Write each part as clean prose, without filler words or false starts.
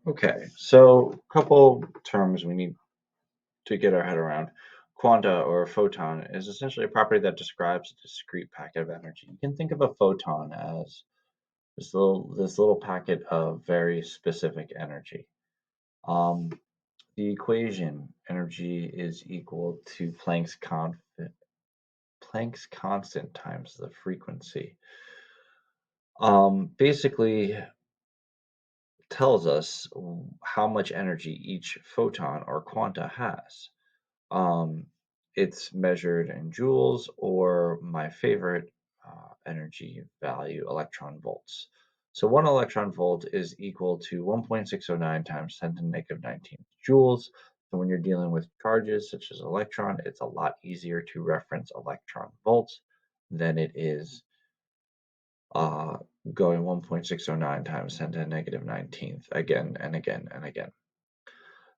Okay, so a couple terms we need to get our head around. Quanta or photon is essentially a property that describes a discrete packet of energy. You can think of a photon as this little packet of very specific energy. Um, the equation energy is equal to Planck's constant times the frequency. Basically tells us how much energy each photon or quanta has. Um, it's measured in joules, or my favorite energy value, electron volts. So 1 electron volt is equal to 1.609 times 10 to the negative 19 joules. So when you're dealing with charges such as electron, it's a lot easier to reference electron volts than it is uh, going 1.609 times 10 to the negative 19th again and again and again.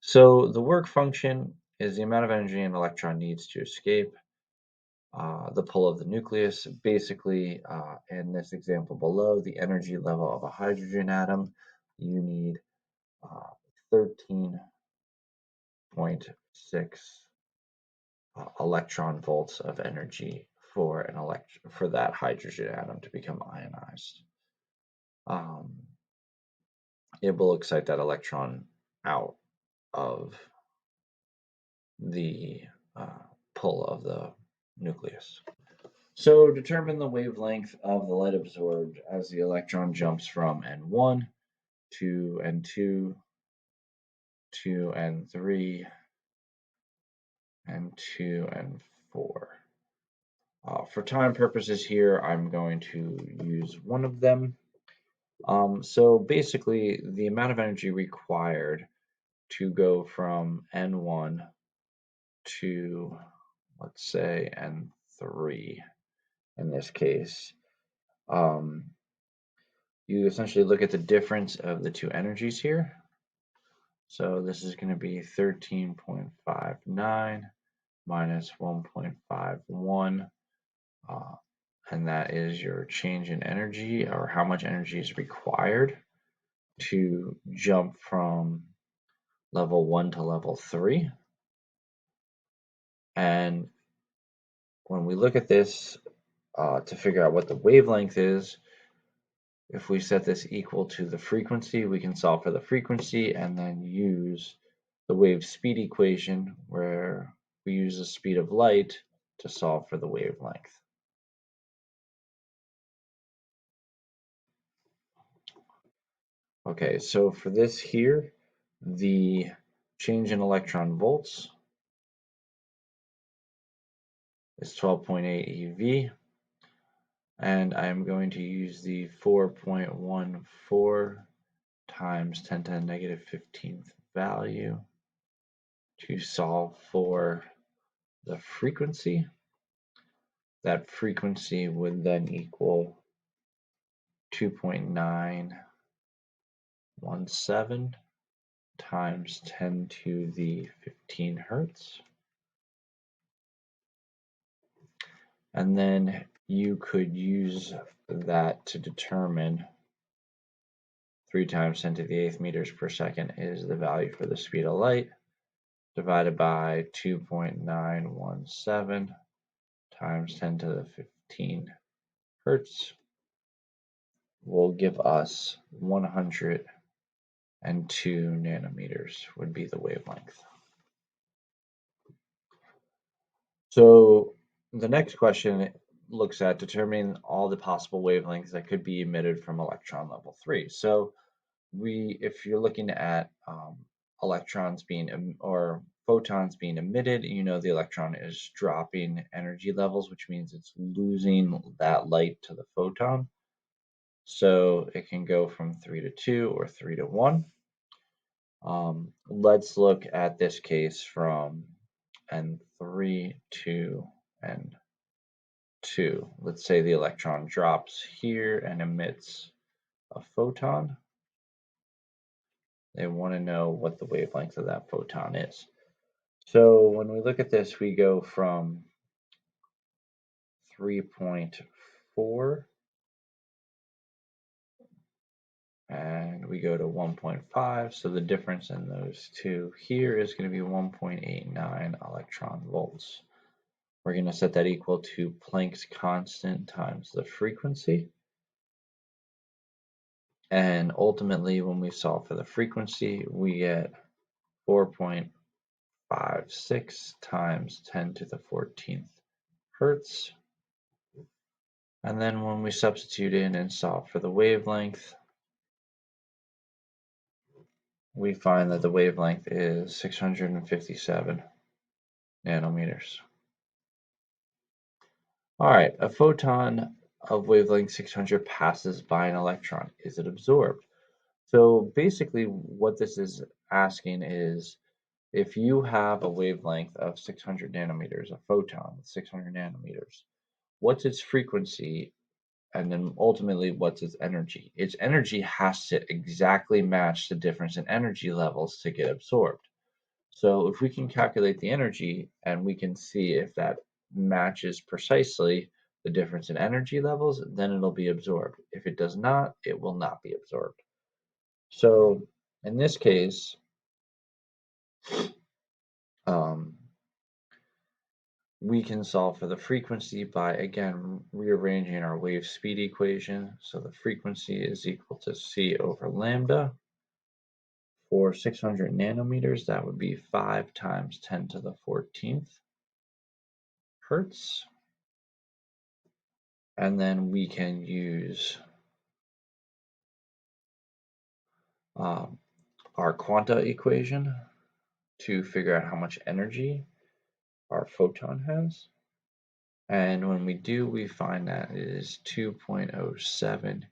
So the work function is the amount of energy an electron needs to escape the pull of the nucleus. Basically, in this example below, the energy level of a hydrogen atom, you need 13.6 electron volts of energy for for that hydrogen atom to become ionized. Um, it will excite that electron out of the uh, pull of the nucleus. So determine the wavelength of the light absorbed as the electron jumps from N1 to N2 to N3 and 2 and 4. For time purposes here, I'm going to use one of them. So basically, the amount of energy required to go from N1 to, let's say, N3 in this case, um, you essentially look at the difference of the two energies here. So this is going to be 13.59 minus 1.51, uh, and that is your change in energy, or how much energy is required to jump from level 1 to level 3. And when we look at this to figure out what the wavelength is, if we set this equal to the frequency, we can solve for the frequency and then use the wave speed equation, where we use the speed of light to solve for the wavelength. Okay, so for this here, the change in electron volts is 12.8 eV, and I'm going to use the 4.14 times 10 to the negative 15th value to solve for the frequency. That frequency would then equal 2.917 times 10 to the 15 hertz. And then you could use that to determine 3 times 10 to the 8th meters per second is the value for the speed of light, divided by 2.917 times 10 to the 15 hertz will give us 102 nanometers would be the wavelength. So the next question looks at determining all the possible wavelengths that could be emitted from electron level 3. So if you're looking at electrons being or photons being emitted, you know the electron is dropping energy levels, which means it's losing that light to the photon. So it can go from 3 to 2 or 3 to 1. Let's look at this case from N3 to N2. Let's say the electron drops here and emits a photon. They want to know what the wavelength of that photon is. So when we look at this, we go from 3.4 and we go to 1.5, so the difference in those two here is going to be 1.89 electron volts. We're going to set that equal to Planck's constant times the frequency. And ultimately, when we solve for the frequency, we get 4.56 times 10 to the 14th hertz. And then when we substitute in and solve for the wavelength, we find that the wavelength is 657 nanometers. All right, a photon of wavelength 600 passes by an electron. Is it absorbed? So basically what this is asking is, if you have a wavelength of 600 nanometers, a photon with 600 nanometers, what's its frequency, and then ultimately what's its energy? Its energy has to exactly match the difference in energy levels to get absorbed. So if we can calculate the energy and we can see if that matches precisely the difference in energy levels, then it'll be absorbed. If it does not, it will not be absorbed. So in this case, um, we can solve for the frequency by, again, rearranging our wave speed equation. So the frequency is equal to c over lambda. For 600 nanometers, that would be 5 times 10 to the 14th hertz. And then we can use our quanta equation to figure out how much energy our photon has. And when we do, we find that it is 2.07